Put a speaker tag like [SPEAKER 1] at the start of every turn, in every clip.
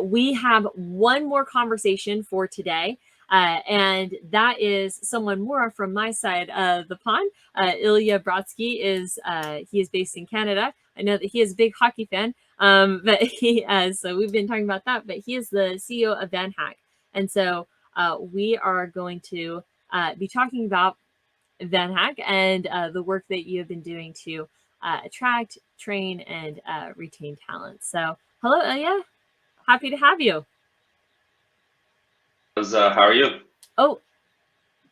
[SPEAKER 1] We have one more conversation for today. And that is someone more from my side of the pond. Ilya Brodsky he is based in Canada. I know that he is a big hockey fan, but so we've been talking about that. But he is the CEO of VanHack, and so we are going to be talking about VanHack and the work that you have been doing to attract, train, and retain talent. So, hello, Ilya. Happy to have you.
[SPEAKER 2] How are you?
[SPEAKER 1] Oh,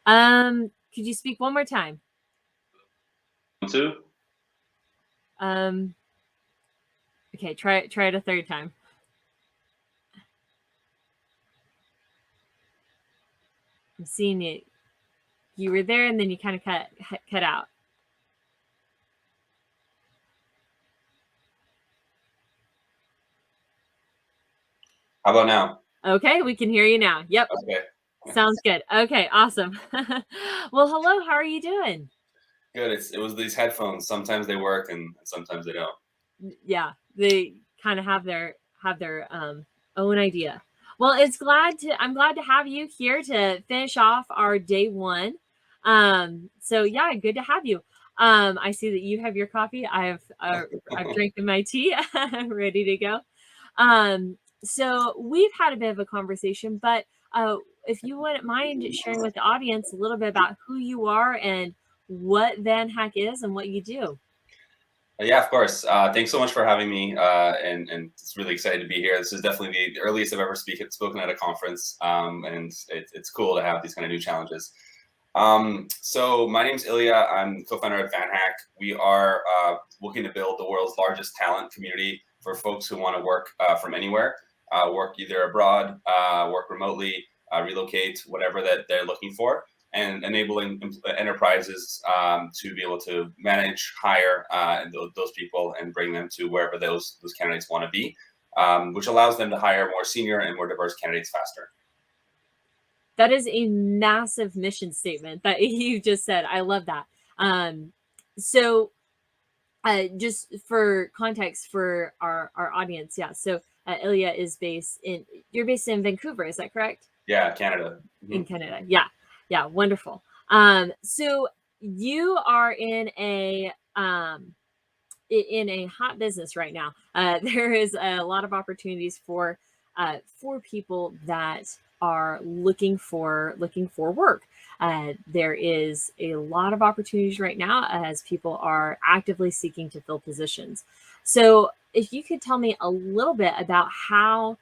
[SPEAKER 1] could you speak one more time?
[SPEAKER 2] Too.
[SPEAKER 1] Okay, try it a third time. I'm seeing it. You were there, and then you kind of cut out.
[SPEAKER 2] How about now?
[SPEAKER 1] Okay, we can hear you now. Yep.
[SPEAKER 2] Okay.
[SPEAKER 1] Sounds good. Okay, awesome. Well, hello. How are you doing?
[SPEAKER 2] Good. It was these headphones. Sometimes they work and sometimes they don't.
[SPEAKER 1] Yeah, they kind of have their own idea. Well, I'm glad to have you here to finish off our day one. So yeah, good to have you. I see that you have your coffee. I've drank my tea. Ready to go. So we've had a bit of a conversation, but if you wouldn't mind sharing with the audience a little bit about who you are and what VanHack is and what you do.
[SPEAKER 2] Yeah, of course. Thanks so much for having me, and it's really excited to be here. This is definitely the earliest I've ever spoken at a conference, and it's cool to have these kind of new challenges. So my name's Ilya. I'm co-founder at VanHack. We are looking to build the world's largest talent community for folks who want to work from anywhere, work either abroad, work remotely, relocate, whatever that they're looking for, and enabling enterprises to be able to manage, hire those people and bring them to wherever those candidates want to be, which allows them to hire more senior and more diverse candidates faster.
[SPEAKER 1] That is a massive mission statement that you just said. I love that. So just for context for our audience, yeah. So Ilya is you're based in Vancouver, is that correct?
[SPEAKER 2] Yeah, Canada.
[SPEAKER 1] Mm-hmm. In Canada, yeah, wonderful. So you are in a hot business right now. There is a lot of opportunities for people that are looking for work. There is a lot of opportunities right now as people are actively seeking to fill positions. So if you could tell me a little bit about how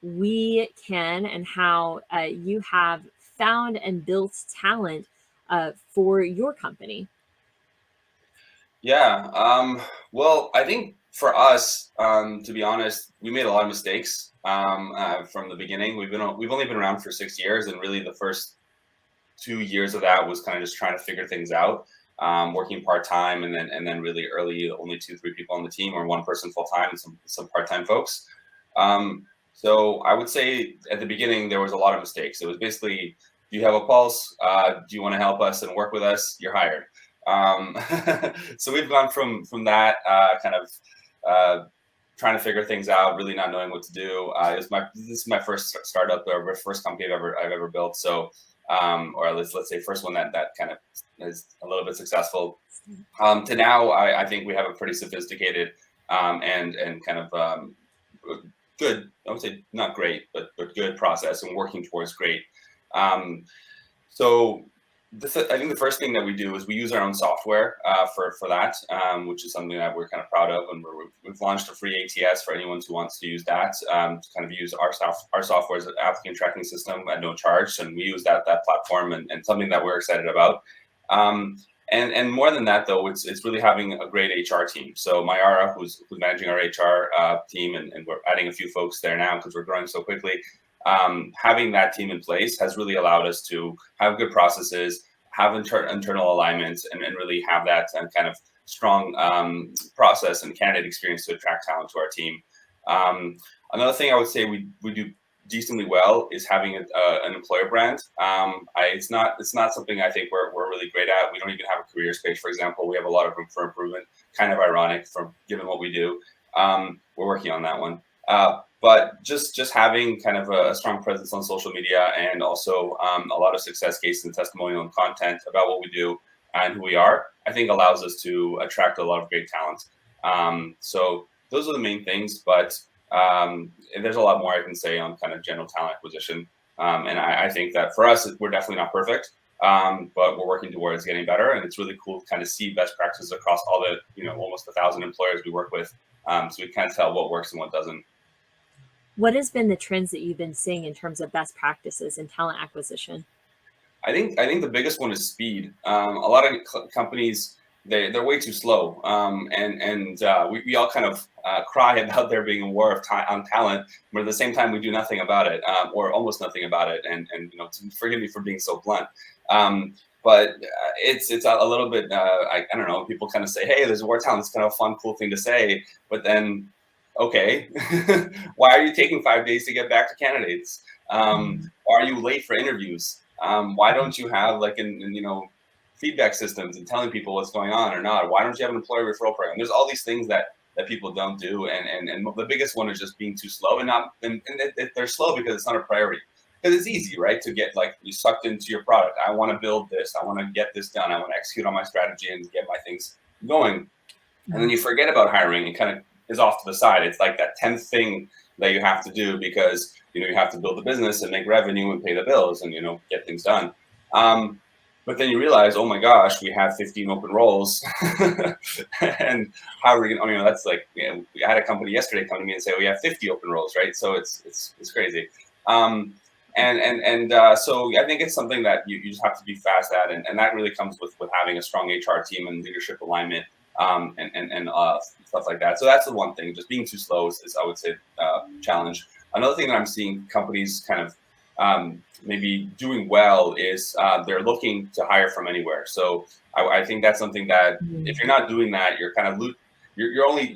[SPEAKER 1] we can and how you have found and built talent for your company.
[SPEAKER 2] Yeah. Well, I think for us, to be honest, we made a lot of mistakes from the beginning. We've only been around for 6 years, and really the first 2 years of that was kind of just trying to figure things out, working part time, and then really early, only 2-3 people on the team, or one person full time, and some part time folks. So I would say at the beginning there was a lot of mistakes. It was basically, do you have a pulse? Do you want to help us and work with us? You're hired. So we've gone from that kind of trying to figure things out, really not knowing what to do. This is my first startup or first company I've ever built. So, or let's say first one that kind of is a little bit successful. To now, I think we have a pretty sophisticated and kind of good. I would say not great, but good process, and working towards great. So I think the first thing that we do is we use our own software for that, which is something that we're kind of proud of, and we've launched a free ATS for anyone who wants to use that, to kind of use our software as an applicant tracking system at no charge, and we use that platform, and something that we're excited about. And more than that, though, it's really having a great HR team. So Mayara, who's managing our HR team, and we're adding a few folks there now because we're growing so quickly. Having that team in place has really allowed us to have good processes, have internal alignments, and really have that kind of strong process and candidate experience to attract talent to our team. Another thing I would say we do decently well is having an employer brand. It's not something I think we're really great at. We don't even have a careers page, for example. We have a lot of room for improvement. Kind of ironic, from given what we do. We're working on that one. But just having kind of a strong presence on social media, and also a lot of success cases and testimonial and content about what we do and who we are, I think allows us to attract a lot of great talent. So those are the main things, but there's a lot more I can say on kind of general talent acquisition. And I think that for us, we're definitely not perfect, but we're working towards getting better. And it's really cool to kind of see best practices across all the, almost 1,000 employers we work with. So we can tell what works and what doesn't.
[SPEAKER 1] What has been the trends that you've been seeing in terms of best practices in talent acquisition?
[SPEAKER 2] I think the biggest one is speed. A lot of companies, they're way too slow, and we all kind of cry about there being a war of on talent, but at the same time we do nothing about it, or almost nothing about it. And forgive me for being so blunt, but it's a little bit I don't know. People kind of say, hey, there's a war of talent. It's kind of a fun, cool thing to say, but then okay, why are you taking 5 days to get back to candidates? Why are you late for interviews? Why don't you have like feedback systems and telling people what's going on or not? Why don't you have an employee referral program? There's all these things that people don't do, and the biggest one is just being too slow, and they're slow because it's not a priority. Because it's easy, right, to get like you sucked into your product. I want to build this. I want to get this done. I want to execute on my strategy and get my things going, and then you forget about hiring. It kind of is off to the side. It's like that 10th thing that you have to do because you have to build the business and make revenue and pay the bills and get things done. But then you realize, oh my gosh, we have 15 open roles, and how are we going? That's like I had a company yesterday come to me and say we have 50 open roles, right? So it's crazy. So I think it's something that you just have to be fast at, and that really comes with having a strong HR team and leadership alignment, and stuff like that. So that's the one thing. Just being too slow is I would say, challenge. Another thing that I'm seeing companies kind of maybe doing well is they're looking to hire from anywhere. So I think that's something that if you're not doing that, you're kind of you're only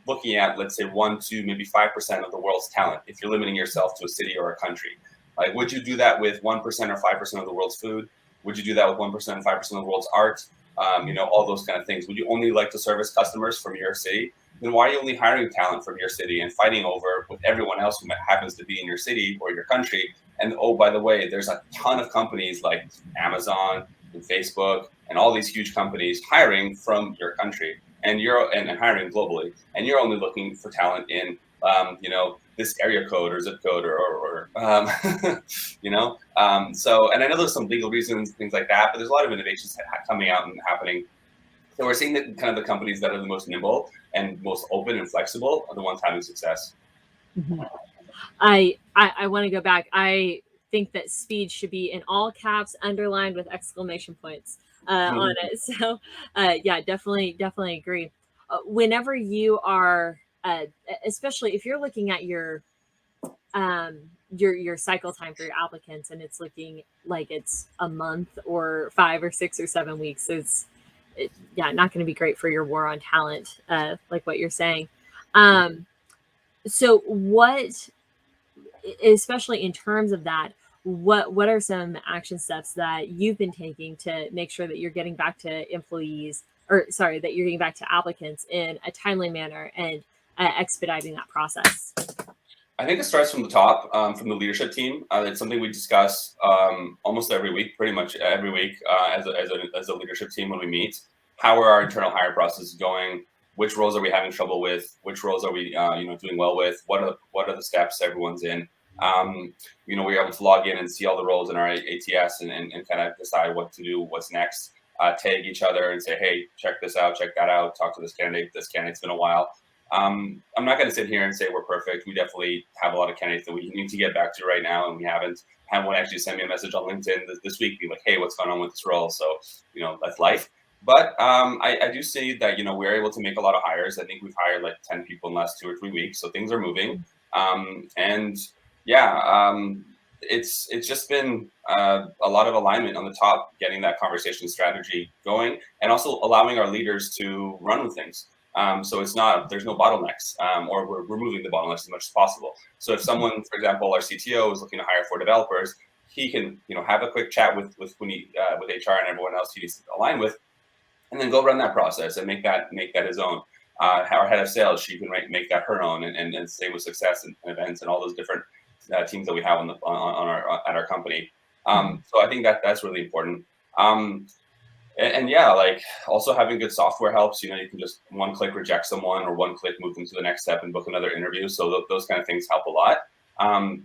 [SPEAKER 2] looking at, let's say, 1 to maybe 5% of the world's talent if you're limiting yourself to a city or a country. Like, would you do that with 1% or 5% of the world's food? Would you do that with 1% and 5% of the world's art? All those kind of things. Would you only like to service customers from your city? Then why are you only hiring talent from your city and fighting over with everyone else who happens to be in your city or your country? And oh, by the way, there's a ton of companies like Amazon and Facebook and all these huge companies hiring from your country, and hiring globally, and you're only looking for talent in this area code or zip code or so, and I know there's some legal reasons, things like that, but there's a lot of innovations coming out and happening. So we're seeing that kind of the companies that are the most nimble and most open and flexible are the ones having success.
[SPEAKER 1] Mm-hmm. I want to go back. I think that speed should be in all caps, underlined with exclamation points on it. So yeah, definitely agree. Whenever you are, especially if you're looking at your cycle time for your applicants and it's looking like it's a month or 5 or 6 or 7 weeks, not going to be great for your war on talent, like what you're saying. So what, especially in terms of that, what are some action steps that you've been taking to make sure that you're getting back to employees, or sorry, that you're getting back to applicants in a timely manner and expediting that process?
[SPEAKER 2] I think it starts from the top, from the leadership team. It's something we discuss almost every week, pretty much every week, as a leadership team when we meet. How are our internal hire processes going? Which roles are we having trouble with? Which roles are we doing well with? What are the steps everyone's in? We're able to log in and see all the roles in our ATS and kind of decide what to do, what's next. Tag each other and say, hey, check this out, check that out, talk to this candidate. This candidate's been a while. I'm not going to sit here and say we're perfect. We definitely have a lot of candidates that we need to get back to right now, and we haven't. Had one actually send me a message on LinkedIn this week, be like, hey, what's going on with this role? So, that's life. But I do see that, we're able to make a lot of hires. I think we've hired like 10 people in the last 2 or 3 weeks. So things are moving. It's just been a lot of alignment on the top, getting that conversation strategy going, and also allowing our leaders to run with things. So there's no bottlenecks, or we're removing the bottlenecks as much as possible. So if someone, for example, our CTO is looking to hire 4 developers, he can, have a quick chat with HR and everyone else he needs to align with, and then go run that process and make that his own. Our head of sales, she can make that her own, and same with success and events and all those different teams that we have on our at our company. So I think that's really important. Um, and yeah, like also having good software helps. You know, you can just one click reject someone or one click move them to the next step and book another interview. So those kind of things help a lot.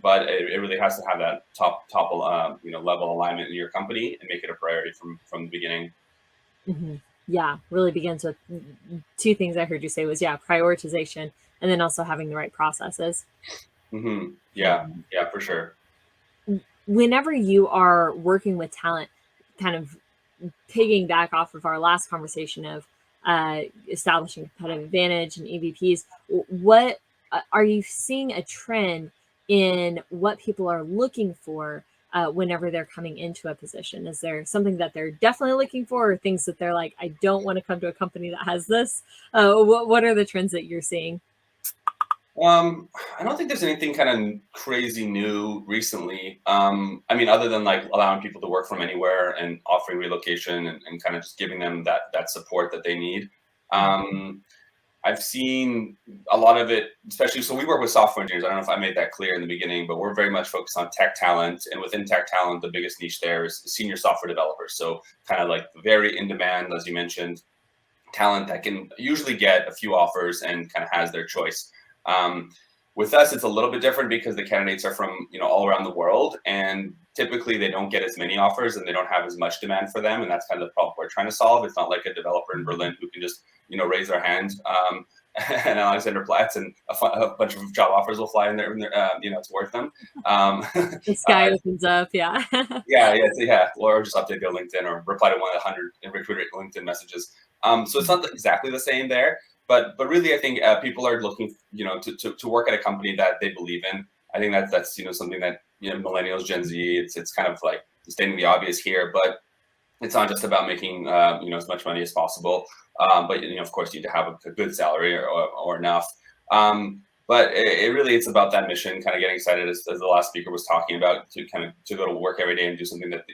[SPEAKER 2] But it really has to have that top level alignment in your company and make it a priority from the beginning.
[SPEAKER 1] Mm-hmm. Yeah, really begins with two things I heard you say was, yeah, prioritization, and then also having the right processes.
[SPEAKER 2] Yeah, yeah, for sure.
[SPEAKER 1] Whenever you are working with talent, kind of pigging back off of our last conversation of establishing competitive advantage and EVPs, what are you seeing a trend in what people are looking for whenever they're coming into a position? Is there something that they're definitely looking for, or things that they're like, I don't want to come to a company that has this? What are the trends that you're seeing?
[SPEAKER 2] I don't think there's anything kind of crazy new recently. I mean, other than like allowing people to work from anywhere and offering relocation and kind of just giving them that support that they need. Um, I've seen a lot of it, especially so we work with software engineers. I don't know if I made that clear in the beginning, but we're very much focused on tech talent. And within tech talent, the biggest niche there is senior software developers. So kind of like very in demand, as you mentioned, talent that can usually get a few offers and kind of has their choice. Um, with us, it's a little bit different because the candidates are from all around the world, and typically they don't get as many offers and they don't have as much demand for them, and that's kind of the problem we're trying to solve. It's not like a developer in Berlin who can just raise their hand. And Alexander Platz and a bunch of job offers will fly in there, it's worth them.
[SPEAKER 1] The sky opens up, yeah.
[SPEAKER 2] Yeah. Or just update their LinkedIn or reply to one of the 100 recruiter LinkedIn messages. So it's not exactly the same there, but really, I think people are looking, to work at a company that they believe in. I think that's something that millennials, Gen Z, it's kind of like stating the obvious here, but it's not just about making as much money as possible, but of course you need to have a good salary or enough. But it's about that mission, kind of getting excited as the last speaker was talking about, to go to work every day and do something that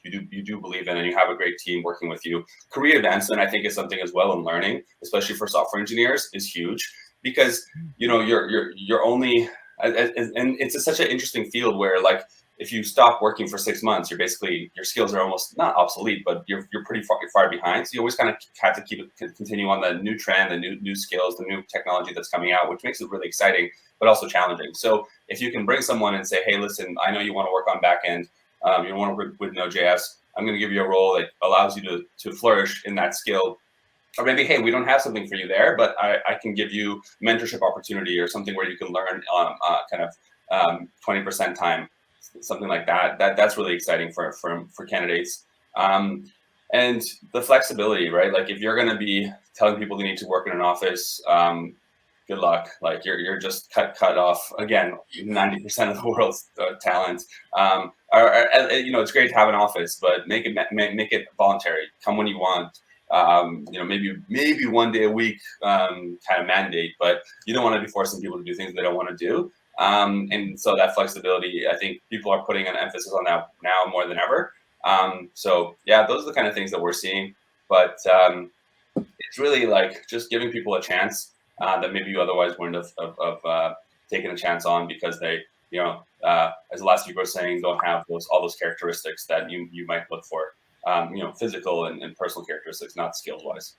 [SPEAKER 2] you do believe in, and you have a great team working with you. Career advancement, I think, is something as well, and learning, especially for software engineers, is huge because you're only and it's such an interesting field where like if you stop working for 6 months, you're basically your skills are almost not obsolete, but you're pretty far behind. So you always kind of have to continue on the new trend, the new skills, the new technology that's coming out, which makes it really exciting, but also challenging. So if you can bring someone and say, hey, listen, I know you want to work on back end, you want to work with Node.js. I'm going to give you a role that allows you to flourish in that skill. Or maybe, hey, we don't have something for you there, but I can give you mentorship opportunity or something where you can learn 20% time, something like that. That's really exciting for candidates. And the flexibility, right? Like if you're going to be telling people they need to work in an office, good luck. Like you're just cut off again. 90% of the world's talent. It's great to have an office, but make it voluntary. Come when you want. Maybe 1 day a week kind of mandate, but you don't want to be forcing people to do things they don't want to do. And so that flexibility, I think people are putting an emphasis on that now more than ever. So yeah, those are the kind of things that we're seeing, but it's really like just giving people a chance that maybe you otherwise wouldn't have taken a chance on because they, as the last speaker was saying, don't have all those characteristics that you might look for, physical and personal characteristics, not skills wise.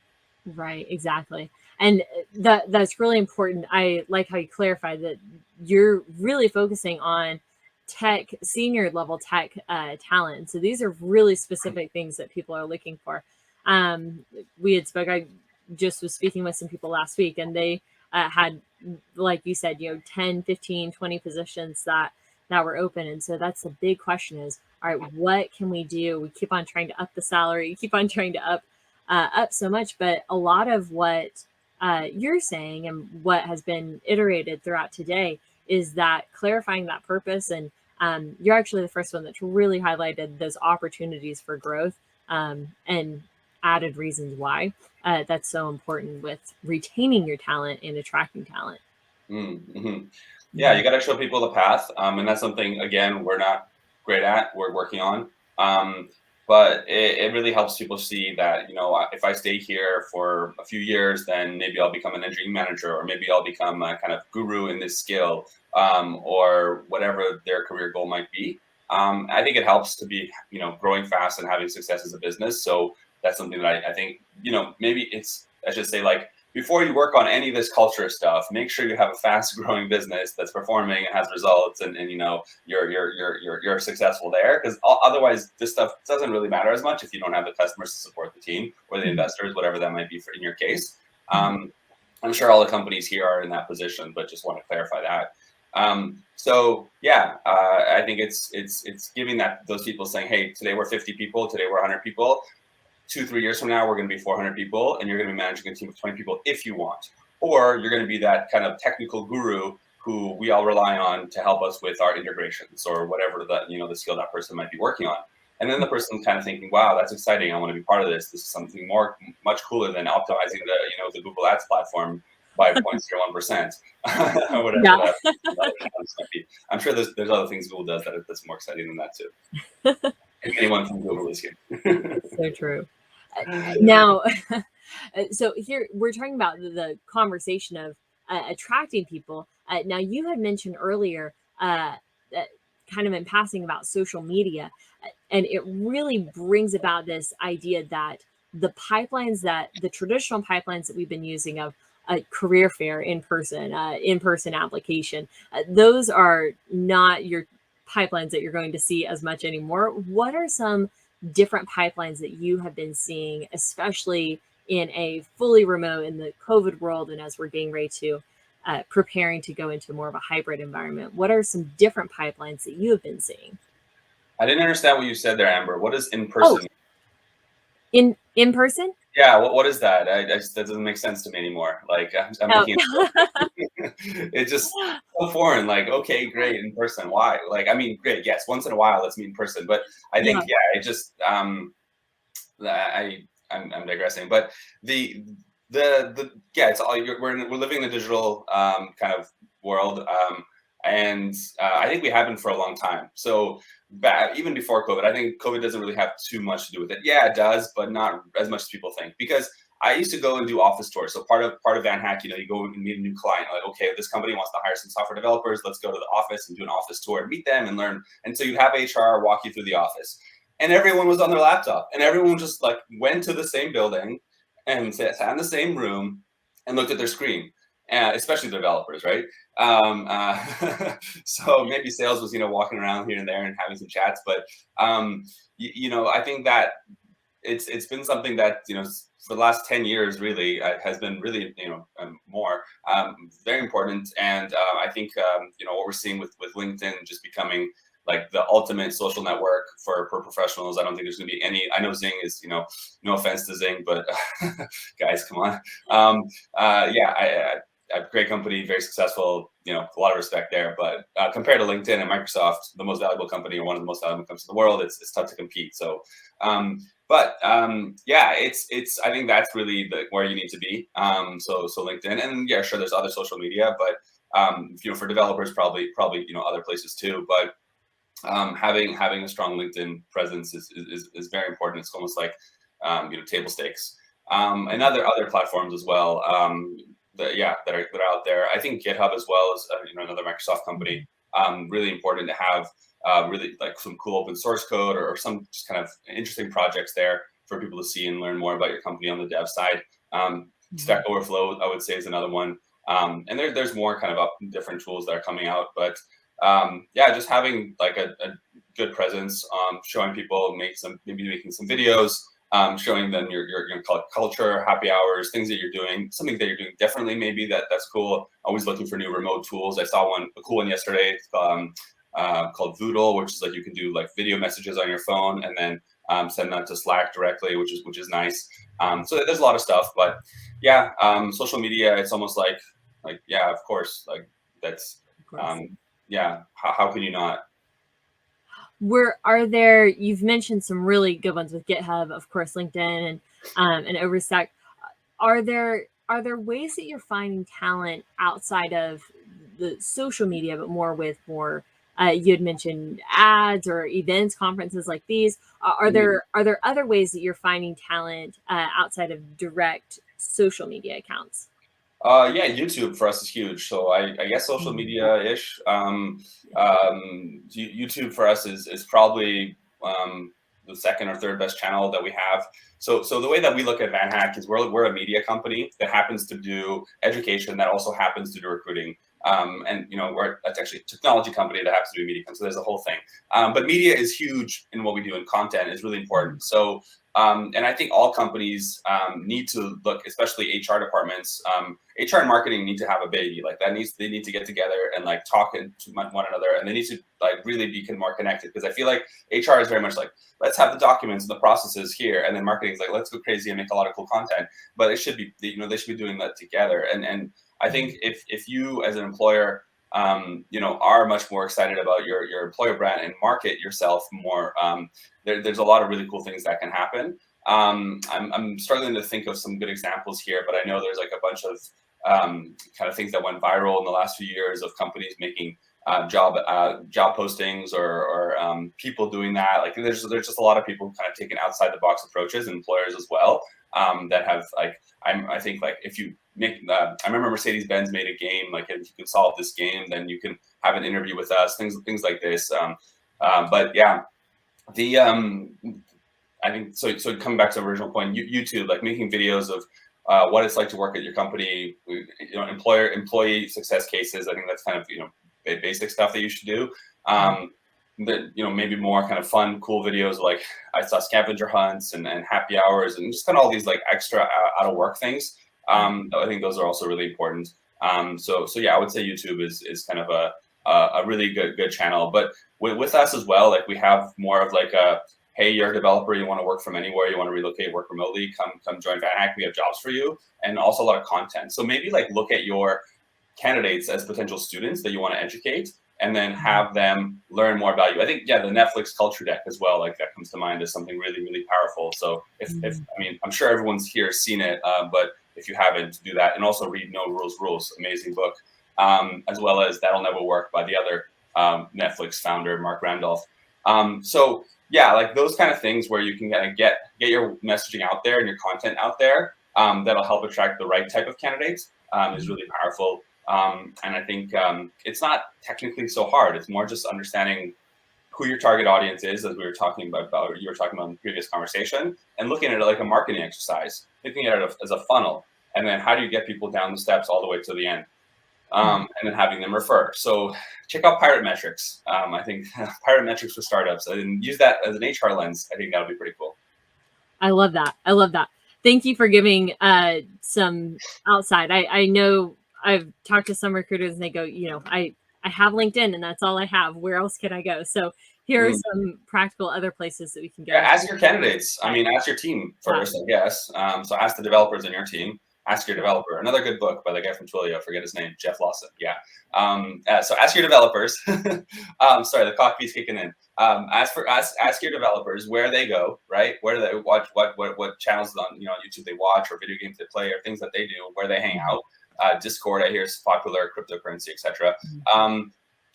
[SPEAKER 1] Right, exactly. And that's really important. I like how you clarified that you're really focusing on tech, senior level tech talent. So these are really specific things that people are looking for. We had spoke, I just was speaking with some people last week, and they had, like you said, 10, 15, 20 positions that were open. And so that's the big question is, all right, what can we do? We keep on trying to up the salary, keep on trying to up so much, but a lot of what you're saying and what has been iterated throughout today is that clarifying that purpose, and you're actually the first one that's really highlighted those opportunities for growth and added reasons why that's so important with retaining your talent and attracting talent.
[SPEAKER 2] Mm-hmm. Yeah, you got to show people the path, and that's something again we're not great at. We're working on. but it really helps people see that, if I stay here for a few years, then maybe I'll become an engineering manager, or maybe I'll become a kind of guru in this skill, or whatever their career goal might be. I think it helps to be, growing fast and having success as a business. So that's something that I think, maybe I should say, like, before you work on any of this culture stuff, make sure you have a fast growing business that's performing and has results, and you're successful there, because otherwise this stuff doesn't really matter as much if you don't have the customers to support the team, or the investors, whatever that might be in your case. I'm sure all the companies here are in that position, but just want to clarify that. So yeah, I think it's giving those people saying, hey, today we're 50 people, today we're 100 people. 2-3 years from now, we're going to be 400 people, and you're going to be managing a team of 20 people if you want. Or you're going to be that kind of technical guru who we all rely on to help us with our integrations, or whatever the skill that person might be working on. And then the person kind of thinking, wow, that's exciting, I want to be part of this. This is something much cooler than optimizing the Google Ads platform by 0.01%, whatever
[SPEAKER 1] Yeah.
[SPEAKER 2] that might be. I'm sure there's other things Google does that's more exciting than that too. And anyone from Google is here.
[SPEAKER 1] So true. Now, so here we're talking about the conversation of attracting people. Now, you had mentioned earlier, kind of in passing, about social media, and it really brings about this idea that the traditional pipelines that we've been using of a career fair, in-person application, those are not your pipelines that you're going to see as much anymore. What are some different pipelines that you have been seeing, especially in a fully remote, in the COVID world, and as we're getting ready to preparing to go into more of a hybrid environment? What are some different pipelines that you have been seeing?
[SPEAKER 2] I didn't understand what you said there, Amber. What is in
[SPEAKER 1] Oh,
[SPEAKER 2] person?
[SPEAKER 1] in person?
[SPEAKER 2] Yeah, what is that? That doesn't make sense to me anymore. Like, I'm
[SPEAKER 1] Oh.
[SPEAKER 2] thinking, it's just so foreign. Like, okay, great, in person. Why? Like, I mean, great, yes, once in a while, let's meet in person. But I think, yeah, it just, I'm digressing. But yeah, it's all we're living in a digital kind of world, and I think we have been for a long time. So even before COVID, I think COVID doesn't really have too much to do with it. Yeah, it does, but not as much as people think. Because I used to go and do office tours. So part of VanHack, you go and meet a new client. Like, okay, this company wants to hire some software developers. Let's go to the office and do an office tour and meet them and learn. And so you'd have HR walk you through the office, and everyone was on their laptop, and everyone just like went to the same building and sat in the same room and looked at their screen, especially the developers, right? So maybe sales was, walking around here and there and having some chats, but I think that it's been something that, for the last 10 years really has been really, more very important. And I think, what we're seeing with LinkedIn just becoming like the ultimate social network for professionals. I don't think there's going to be any. I know Zing is, no offense to Zing, but guys, come on. Yeah, a great company, very successful, a lot of respect there. But compared to LinkedIn and Microsoft, the most valuable company, or one of the most valuable companies in the world, it's tough to compete. So, yeah, it's I think that's really where you need to be. So LinkedIn, and yeah, sure, there's other social media, but for developers, probably other places too. But having a strong LinkedIn presence is very important. It's almost like table stakes. And other platforms as well. That are out there. I think GitHub as well is another Microsoft company. Really important to have really like some cool open source code, or some just kind of interesting projects there for people to see and learn more about your company on the dev side. Stack Overflow, I would say, is another one. And there's more kind of different tools that are coming out, but yeah, just having like a good presence, showing people, maybe making some videos, showing them your culture, happy hours, things that you're doing, something that you're doing differently, maybe that's cool. Always looking for new remote tools. I saw a cool one yesterday called Voodle, which is like you can do like video messages on your phone and then send that to Slack directly, which is nice. So there's a lot of stuff, but yeah, social media, it's almost like yeah, of course, like that's yeah, how can you not?
[SPEAKER 1] You've mentioned some really good ones with GitHub, of course, LinkedIn, and Overstack. Are there ways that you're finding talent outside of the social media, but more with You had mentioned ads or events, conferences like these. Are there other ways that you're finding talent outside of direct social media accounts?
[SPEAKER 2] Yeah, YouTube for us is huge. So I guess social media ish. YouTube for us is probably the second or third best channel that we have. So the way that we look at VanHack is we're a media company that happens to do education that also happens to do recruiting. And that's actually a technology company that happens to be a media company. So there's a whole thing. But media is huge in what we do, and content is really important. So and I think all companies need to look, especially HR departments. HR and marketing need to have a baby. Like they need to get together and like talk to one another, and they need to like really be more connected. Because I feel like HR is very much like, let's have the documents and the processes here, and then marketing is like, let's go crazy and make a lot of cool content. But it should be, they should be doing that together. And I think if you as an employer are much more excited about your employer brand and market yourself more, there's a lot of really cool things that can happen. I'm struggling to think of some good examples here, but I know there's like a bunch of kind of things that went viral in the last few years of companies making job postings or people doing that. Like there's just a lot of people kind of taking outside the box approaches, and employers as well, that have like I think like if you make I remember Mercedes-Benz made a game like, if you can solve this game, then you can have an interview with us, things like this. But yeah, the I think so coming back to the original point, YouTube, like making videos of what it's like to work at your company, employee success cases. I think that's kind of basic stuff that you should do. Maybe more kind of fun, cool videos like I saw scavenger hunts and happy hours and just kind of all these like extra out of work things. I think those are also really important. So yeah, I would say YouTube is kind of a really good channel. But with us as well, like we have more of like a, hey, you're a developer, you want to work from anywhere, you want to relocate, work remotely, come join VanHack, we have jobs for you, and also a lot of content. So maybe like look at your candidates as potential students that you want to educate, and then have them learn more about you. I think, yeah, the Netflix culture deck as well, like that comes to mind as something really, really powerful. So if I mean, I'm sure everyone's here seen it, but if you haven't, do that. And also read No Rules, amazing book, as well as That'll Never Work by the other Netflix founder, Mark Randolph. So yeah, like those kind of things where you can kind of get your messaging out there and your content out there, that'll help attract the right type of candidates, is really powerful. And I think it's not technically so hard. It's more just understanding who your target audience is, as we were talking about, you were talking about in the previous conversation, and looking at it like a marketing exercise, thinking at it as a funnel, and then how do you get people down the steps all the way to the end, and then having them refer. So check out Pirate Metrics. I think Pirate Metrics for startups, and use that as an HR lens. I think that'll be pretty cool.
[SPEAKER 1] I love that. I love that. Thank you for giving some outside. I know I've talked to some recruiters and they go, I have LinkedIn and that's all I have. Where else can I go? So here are some practical other places that we can go.
[SPEAKER 2] Yeah, ask your candidates. I mean, ask your team first, I guess. So ask the developers in your team. Ask your developer. Another good book by the guy from Twilio, I forget his name, Jeff Lawson. Yeah. So ask your developers. Sorry, the coffee's kicking in. Ask your developers where they go, right? Where do they watch, what channels on YouTube they watch, or video games they play, or things that they do, where they hang out. Discord, I hear, is popular, cryptocurrency, etc.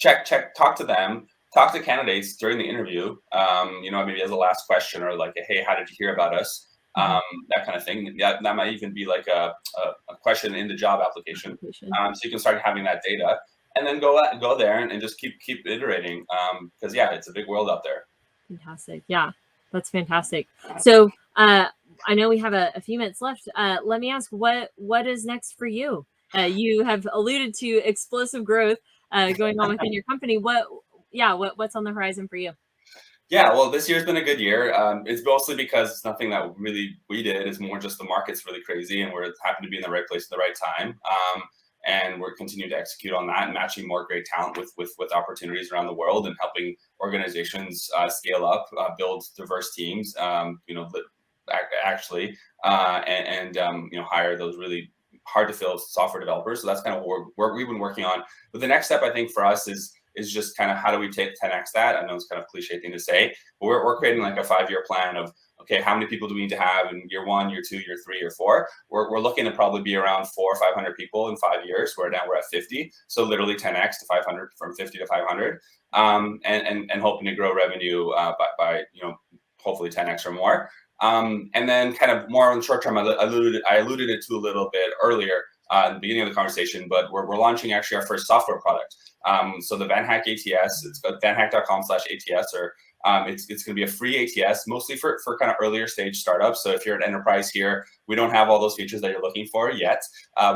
[SPEAKER 2] Talk to them. Talk to candidates during the interview. Maybe as a last question, or like, hey, how did you hear about us? That kind of thing. That might even be like a question in the job application. So you can start having that data, and then go there and just keep iterating. Because yeah, it's a big world out there.
[SPEAKER 1] Fantastic. Yeah, that's fantastic. So I know we have a few minutes left. Let me ask, what is next for you? You have alluded to explosive growth going on within your company. What's on the horizon for you?
[SPEAKER 2] Yeah, well, this year's been a good year. It's mostly because it's nothing that really we did. It's more just the market's really crazy, and we're happy to be in the right place at the right time. And we're continuing to execute on that and matching more great talent with opportunities around the world, and helping organizations scale up, build diverse teams. Actually, and hire those really hard to fill software developers. So that's kind of what we've been working on. But the next step, I think, for us is is just kind of how do we take 10x that? I know it's kind of cliche thing to say, but we're creating like a 5-year plan of, okay, how many people do we need to have in year 1, year 2, year 3, year 4? We're looking to probably be around 400 or 500 people in 5 years. Where now we're at 50, so literally 10x to 500, from 50 to 500, and hoping to grow revenue by hopefully 10x or more. And then kind of more on the short term, I alluded it to a little bit earlier in the beginning of the conversation, but we're launching actually our first software product. So the VanHack ATS, it's got vanhack.com/ATS, or it's going to be a free ATS, mostly for kind of earlier stage startups. So if you're an enterprise here, we don't have all those features that you're looking for yet.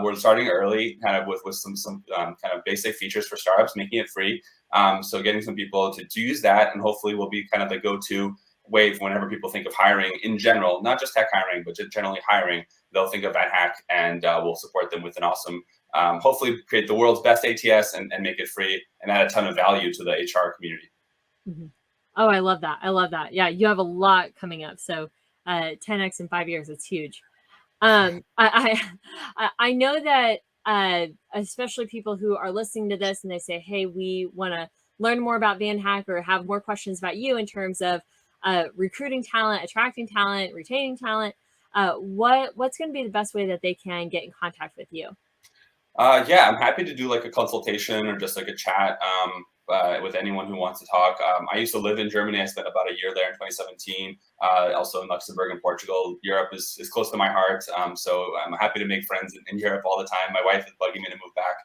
[SPEAKER 2] We're starting early, kind of with some kind of basic features for startups, making it free. So getting some people to use that, and hopefully we'll be kind of the go-to wave whenever people think of hiring in general, not just tech hiring, but just generally hiring. They'll think of VanHack, and we'll support them with an awesome, hopefully create the world's best ATS and make it free and add a ton of value to the HR community.
[SPEAKER 1] Mm-hmm. Oh, I love that. I love that. Yeah, you have a lot coming up. So 10x in 5 years, it's huge. I know that especially people who are listening to this and they say, hey, we want to learn more about VanHack or have more questions about you in terms of recruiting talent, attracting talent, retaining talent. What's going to be the best way that they can get in contact with you?
[SPEAKER 2] Yeah, I'm happy to do like a consultation or just like a chat with anyone who wants to talk. I used to live in Germany. I spent about a year there in 2017. Also in Luxembourg and Portugal. Europe is close to my heart. So I'm happy to make friends in Europe all the time. My wife is bugging me to move back.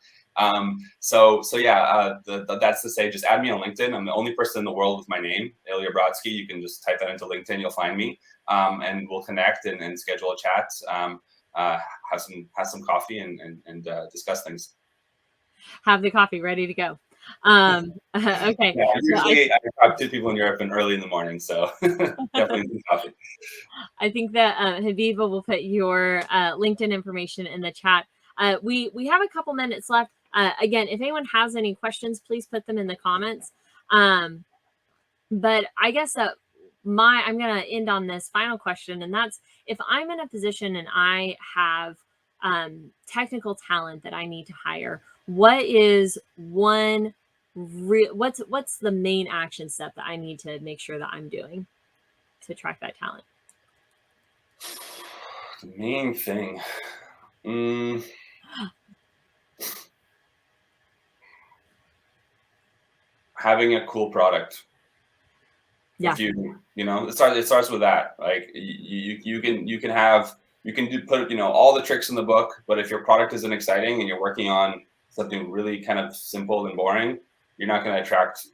[SPEAKER 2] So yeah, that's to say, just add me on LinkedIn. I'm the only person in the world with my name, Ilya Brodsky. You can just type that into LinkedIn, you'll find me, and we'll connect and schedule a chat. Have some coffee and discuss things.
[SPEAKER 1] Have the coffee ready to go. Okay.
[SPEAKER 2] Yeah, usually I talk to people in Europe and early in the morning, so definitely some coffee.
[SPEAKER 1] I think that Habiba will put your LinkedIn information in the chat. We have a couple minutes left. Again, if anyone has any questions, please put them in the comments. But I guess I'm going to end on this final question, and that's, if I'm in a position and I have technical talent that I need to hire, what is what's the main action step that I need to make sure that I'm doing to attract that talent?
[SPEAKER 2] The main thing, having a cool product.
[SPEAKER 1] Yeah.
[SPEAKER 2] If it starts with that. Like you can put all the tricks in the book, but if your product isn't exciting and you're working on something really kind of simple and boring, you're not going to attract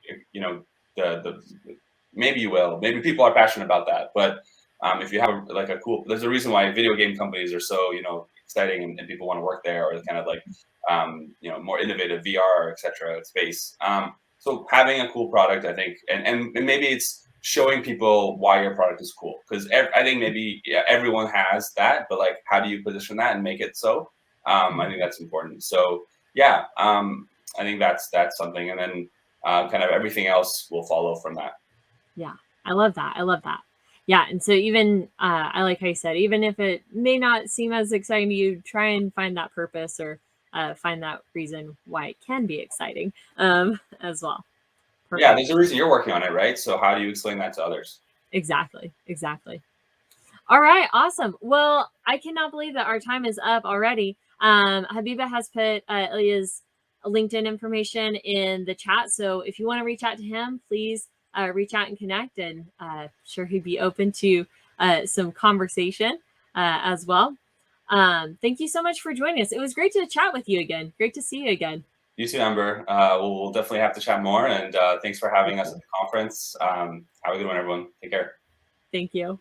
[SPEAKER 2] the maybe you will. Maybe people are passionate about that, but if you have like a cool, there's a reason why video game companies are so exciting and people want to work there, or kind of like more innovative VR, etc. space. So having a cool product, I think, and maybe it's showing people why your product is cool, because I think maybe everyone has that, but like how do you position that and make it so? I think that's important. So yeah, I think that's something, and then kind of everything else will follow from that.
[SPEAKER 1] Yeah, I love that. I love that. Yeah, and so even I like how you said, even if it may not seem as exciting to you, try and find that purpose or find that reason why it can be exciting as well.
[SPEAKER 2] Perfect. Yeah, there's a reason you're working on it, right? So how do you explain that to others?
[SPEAKER 1] Exactly. All right, awesome. Well, I cannot believe that our time is up already. Habiba has put Ilya's LinkedIn information in the chat, so if you want to reach out to him, please reach out and connect, and sure he'd be open to some conversation as well. Thank you so much for joining us. It was great to chat with you again. Great to see you again.
[SPEAKER 2] You too, Amber. We'll definitely have to chat more, and thanks for having us at the conference. Have a good one, everyone. Take care.
[SPEAKER 1] Thank you.